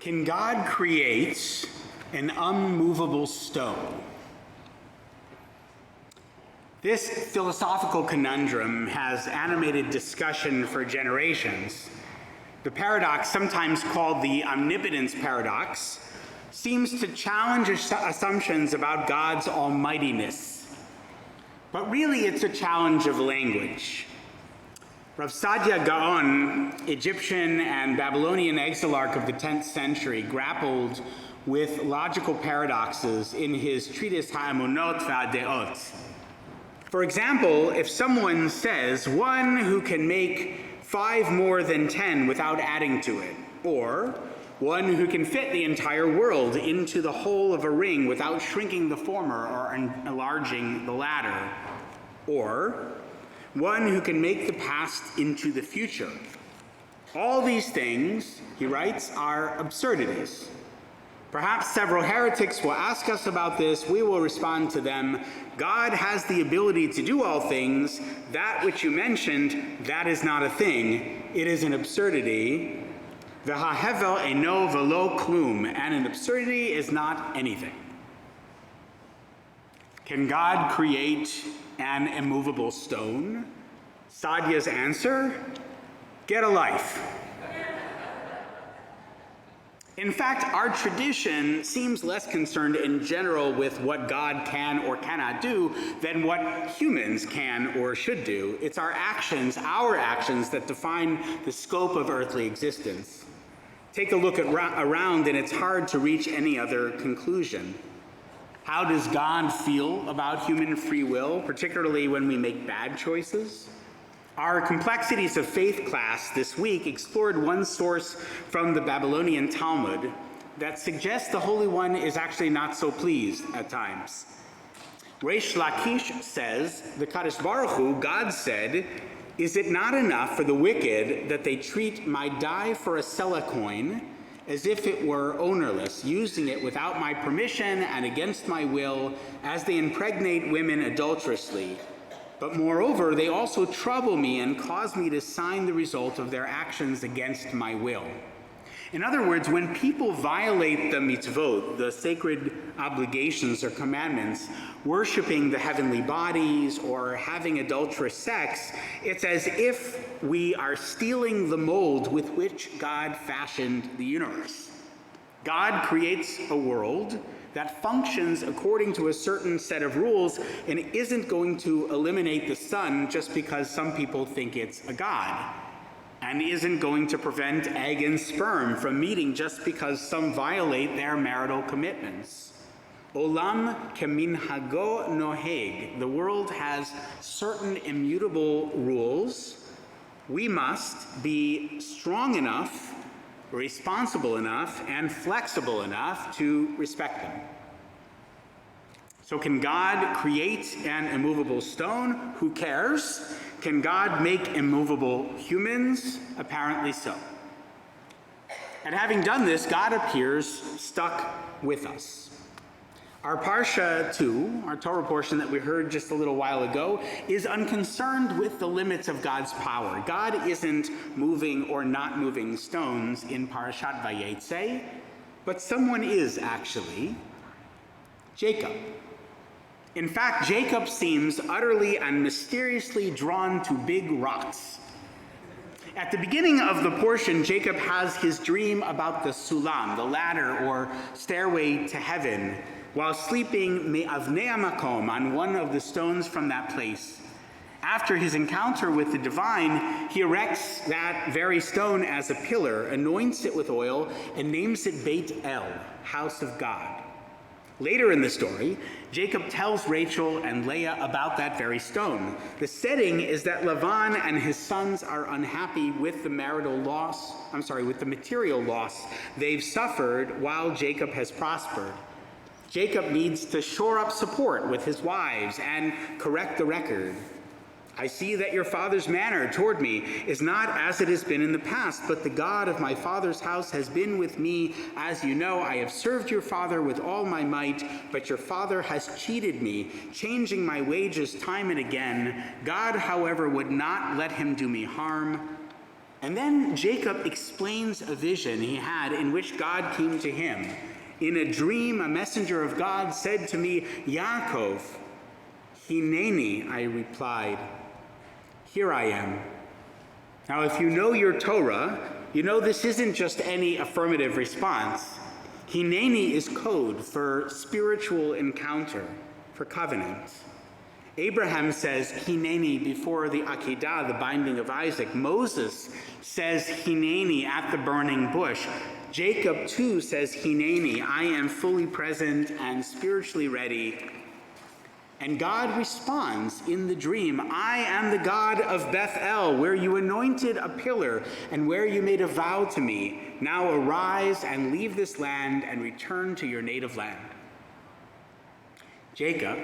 Can God create an immovable stone? This philosophical conundrum has animated discussion for generations. The paradox, sometimes called the omnipotence paradox, seems to challenge assumptions about God's almightiness. But really, it's a challenge of language. Rav Sadia Gaon, Egyptian and Babylonian exilarch of the 10th century, grappled with logical paradoxes in his treatise Ha'emunot V'Hadeot. For example, if someone says, one who can make 5 more than 10 without adding to it, or one who can fit the entire world into the hole of a ring without shrinking the former or enlarging the latter, or one who can make the past into the future. All these things, he writes, are absurdities. Perhaps several heretics will ask us about this. We will respond to them. God has the ability to do all things. That which you mentioned, that is not a thing. It is an absurdity. V'hahevel eino v'lo klum, and an absurdity is not anything. Can God create an immovable stone? Sadia's answer, get a life. In fact, our tradition seems less concerned in general with what God can or cannot do than what humans can or should do. It's our actions that define the scope of earthly existence. Take a look around and it's hard to reach any other conclusion. How does God feel about human free will, particularly when we make bad choices? Our Complexities of Faith class this week explored one source from the Babylonian Talmud that suggests the Holy One is actually not so pleased at times. Reish Lakish says, the Kadosh Baruch Hu, God said, "Is it not enough for the wicked that they treat my dye for a sela coin as if it were ownerless, using it without my permission and against my will, as they impregnate women adulterously? But moreover, they also trouble me and cause me to sign the result of their actions against my will." In other words, when people violate the mitzvot, the sacred obligations or commandments, worshiping the heavenly bodies or having adulterous sex, it's as if we are stealing the mold with which God fashioned the universe. God creates a world that functions according to a certain set of rules and isn't going to eliminate the sun just because some people think it's a god, and isn't going to prevent egg and sperm from meeting just because some violate their marital commitments. Olam keminhago noheg. The world has certain immutable rules. We must be strong enough, responsible enough, and flexible enough to respect them. So can God create an immovable stone? Who cares? Can God make immovable humans? Apparently so. And having done this, God appears stuck with us. Our Parsha 2, our Torah portion that we heard just a little while ago, is unconcerned with the limits of God's power. God isn't moving or not moving stones in Parashat Vayetzei, but someone is actually, Jacob. In fact, Jacob seems utterly and mysteriously drawn to big rocks. At the beginning of the portion, Jacob has his dream about the sulam, the ladder or stairway to heaven, while sleeping me'avnei hamakom, on one of the stones from that place. After his encounter with the divine, he erects that very stone as a pillar, anoints it with oil, and names it Beit El, house of God. Later in the story, Jacob tells Rachel and Leah about that very stone. The setting is that Lavan and his sons are unhappy with the material loss they've suffered while Jacob has prospered. Jacob needs to shore up support with his wives and correct the record. "I see that your father's manner toward me is not as it has been in the past, but the God of my father's house has been with me. As you know, I have served your father with all my might, but your father has cheated me, changing my wages time and again. God, however, would not let him do me harm. And then Jacob explains a vision he had in which God came to him. In a dream, a messenger of God said to me, Yaakov. Hineni, I replied, here I am. Now, if you know your Torah, you know this isn't just any affirmative response. Hineni is code for spiritual encounter, for covenant. Abraham says Hineni before the Akedah, the binding of Isaac. Moses says Hineni at the burning bush. Jacob too says Hineni, I am fully present and spiritually ready. And God responds in the dream, I am the God of Bethel, where you anointed a pillar and where you made a vow to me. Now arise and leave this land and return to your native land. Jacob,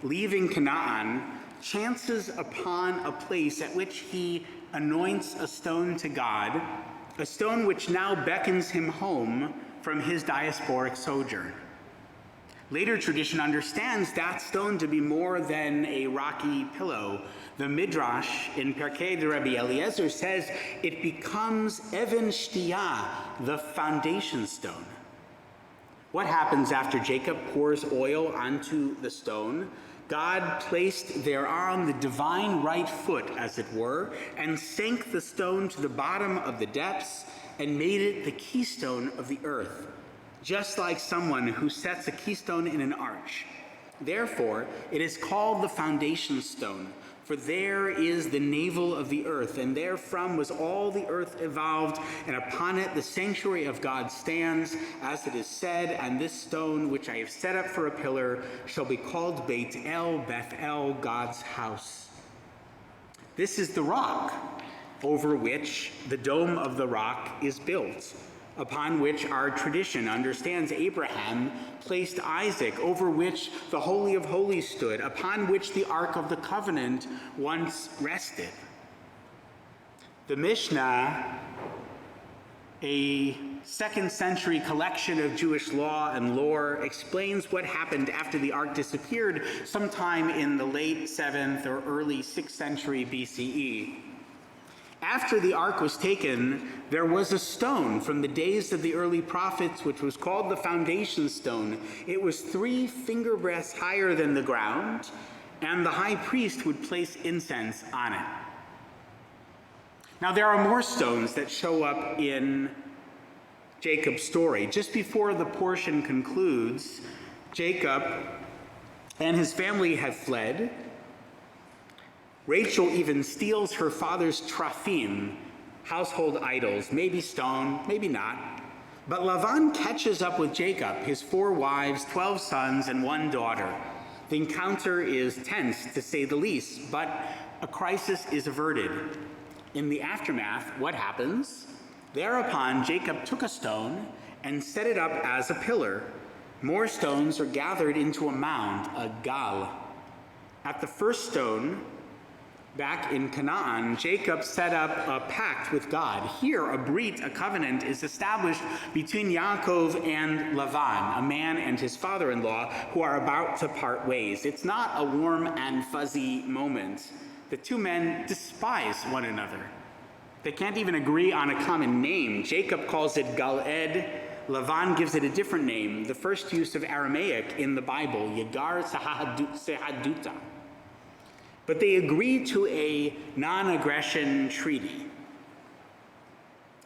leaving Canaan, chances upon a place at which he anoints a stone to God, a stone which now beckons him home from his diasporic sojourn. Later tradition understands that stone to be more than a rocky pillow. The Midrash in Perkei de Rabbi Eliezer says it becomes Even Shtiyah, the foundation stone. What happens after Jacob pours oil onto the stone? God placed thereon the divine right foot, as it were, and sank the stone to the bottom of the depths and made it the keystone of the earth, just like someone who sets a keystone in an arch. Therefore, it is called the foundation stone, for there is the navel of the earth, and therefrom was all the earth evolved, and upon it the sanctuary of God stands, as it is said, and this stone which I have set up for a pillar shall be called Beit El, Bethel, God's house. This is the rock over which the dome of the rock is built, upon which our tradition understands Abraham placed Isaac, over which the Holy of Holies stood, upon which the Ark of the Covenant once rested. The Mishnah, a 2nd century collection of Jewish law and lore, explains what happened after the Ark disappeared sometime in the late 7th or early 6th century BCE. After the ark was taken, there was a stone from the days of the early prophets, which was called the foundation stone. It was 3 finger breadths higher than the ground, and the high priest would place incense on it. Now, there are more stones that show up in Jacob's story. Just before the portion concludes, Jacob and his family have fled. Rachel even steals her father's trophim, household idols, maybe stone, maybe not. But Lavan catches up with Jacob, his 4 wives, 12 sons, and 1 daughter. The encounter is tense, to say the least, but a crisis is averted. In the aftermath, what happens? Thereupon, Jacob took a stone and set it up as a pillar. More stones are gathered into a mound, a gal. At the first stone, back in Canaan, Jacob set up a pact with God. Here, a brit, a covenant, is established between Yaakov and Lavan, a man and his father-in-law who are about to part ways. It's not a warm and fuzzy moment. The 2 men despise one another. They can't even agree on a common name. Jacob calls it Galed. Lavan gives it a different name, the first use of Aramaic in the Bible, Yagar Sehaduta. But they agreed to a non-aggression treaty.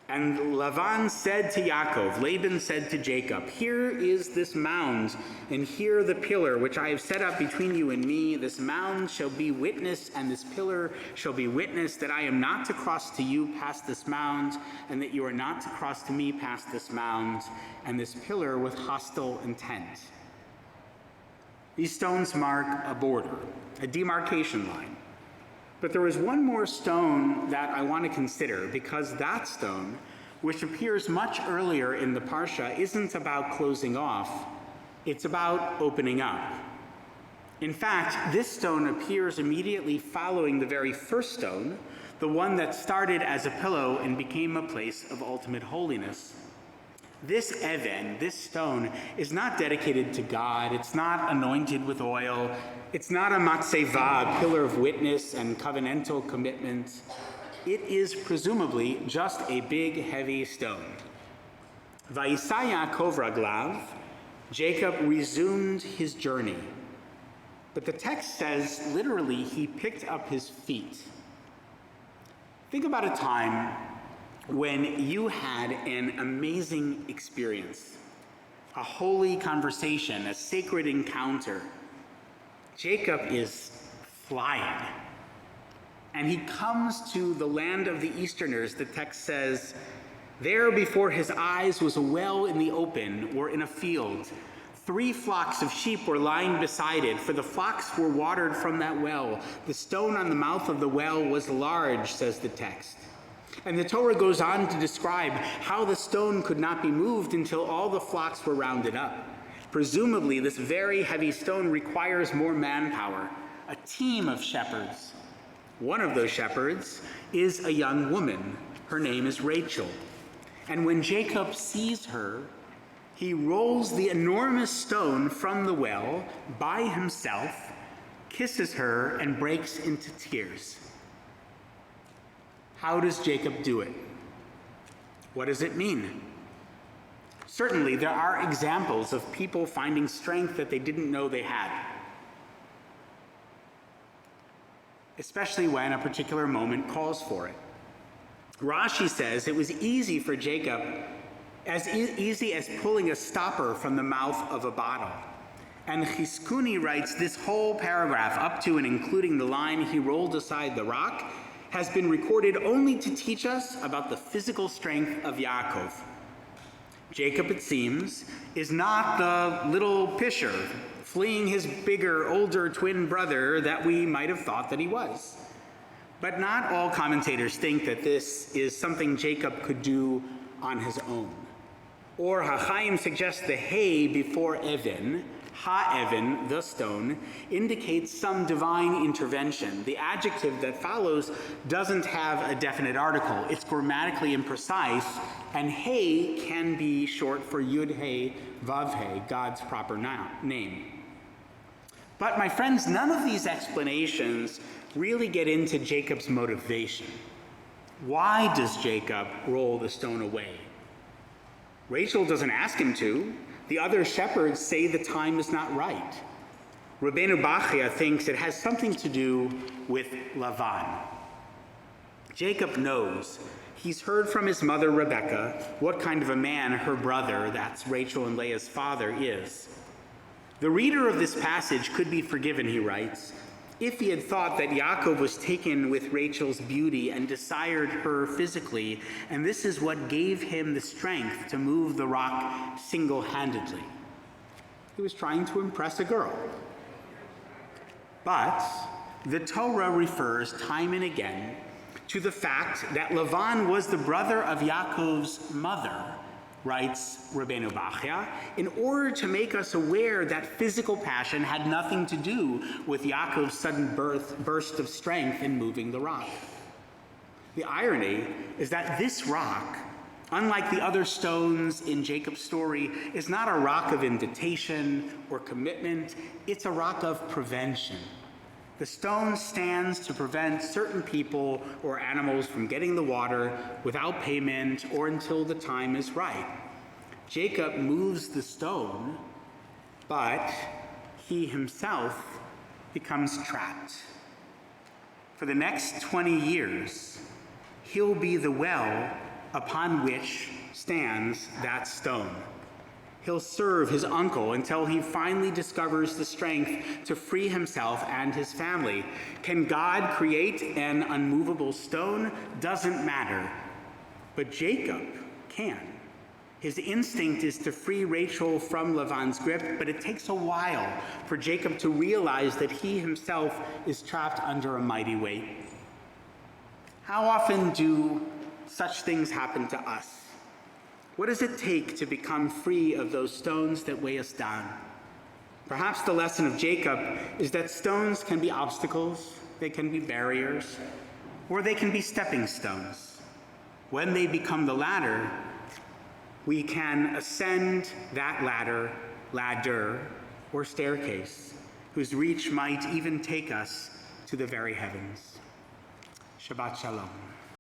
And Laban said to Yaakov, Laban said to Jacob, here is this mound, and here the pillar which I have set up between you and me. This mound shall be witness, and this pillar shall be witness that I am not to cross to you past this mound, and that you are not to cross to me past this mound, and this pillar with hostile intent. These stones mark a border, a demarcation line. But there is one more stone that I want to consider, because that stone, which appears much earlier in the Parsha, isn't about closing off, it's about opening up. In fact, this stone appears immediately following the very first stone, the one that started as a pillow and became a place of ultimate holiness. This even, this stone, is not dedicated to God. It's not anointed with oil. It's not a matzeva, a pillar of witness and covenantal commitment. it is presumably just a big, heavy stone. Vayisai Yaakov raglav, Jacob resumed his journey. But the text says, literally, he picked up his feet. Think about a time when you had an amazing experience, a holy conversation, a sacred encounter. Jacob is flying. And he comes to the land of the Easterners. The text says, there before his eyes was a well in the open or in a field. 3 flocks of sheep were lying beside it, for the flocks were watered from that well. The stone on the mouth of the well was large, says the text. And the Torah goes on to describe how the stone could not be moved until all the flocks were rounded up. Presumably, this very heavy stone requires more manpower, a team of shepherds. One of those shepherds is a young woman. Her name is Rachel. And when Jacob sees her, he rolls the enormous stone from the well by himself, kisses her, and breaks into tears. How does Jacob do it? What does it mean? Certainly, there are examples of people finding strength that they didn't know they had, especially when a particular moment calls for it. Rashi says it was easy for Jacob, as easy as pulling a stopper from the mouth of a bottle. And Chizkuni writes this whole paragraph, up to and including the line, he rolled aside the rock, has been recorded only to teach us about the physical strength of Yaakov. Jacob, it seems, is not the little pisher fleeing his bigger, older twin brother that we might have thought that he was. But not all commentators think that this is something Jacob could do on his own. Or HaChaim suggests the hay before Evan, Ha-Evan, the stone, indicates some divine intervention. The adjective that follows doesn't have a definite article. It's grammatically imprecise, and hay can be short for Yud-He, Vav-He, God's proper name. But my friends, none of these explanations really get into Jacob's motivation. Why does Jacob roll the stone away? Rachel doesn't ask him to. The other shepherds say the time is not right. Rabbeinu Bachia thinks it has something to do with Lavan. Jacob knows. He's heard from his mother Rebekah what kind of a man her brother, that's Rachel and Leah's father, is. The reader of this passage could be forgiven, he writes, if he had thought that Yaakov was taken with Rachel's beauty and desired her physically, and this is what gave him the strength to move the rock single-handedly. He was trying to impress a girl. But the Torah refers time and again to the fact that Lavan was the brother of Yaakov's mother, writes Rabbeinu Bachia, in order to make us aware that physical passion had nothing to do with Yaakov's sudden burst of strength in moving the rock. The irony is that this rock, unlike the other stones in Jacob's story, is not a rock of invitation or commitment, it's a rock of prevention. The stone stands to prevent certain people or animals from getting the water without payment or until the time is right. Jacob moves the stone, but he himself becomes trapped. For the next 20 years, he'll be the well upon which stands that stone. He'll serve his uncle until he finally discovers the strength to free himself and his family. Can God create an unmovable stone? Doesn't matter. But Jacob can. His instinct is to free Rachel from Lavan's grip, but it takes a while for Jacob to realize that he himself is trapped under a mighty weight. How often do such things happen to us? What does it take to become free of those stones that weigh us down? Perhaps the lesson of Jacob is that stones can be obstacles, they can be barriers, or they can be stepping stones. When they become the ladder, we can ascend that ladder, or staircase, whose reach might even take us to the very heavens. Shabbat Shalom.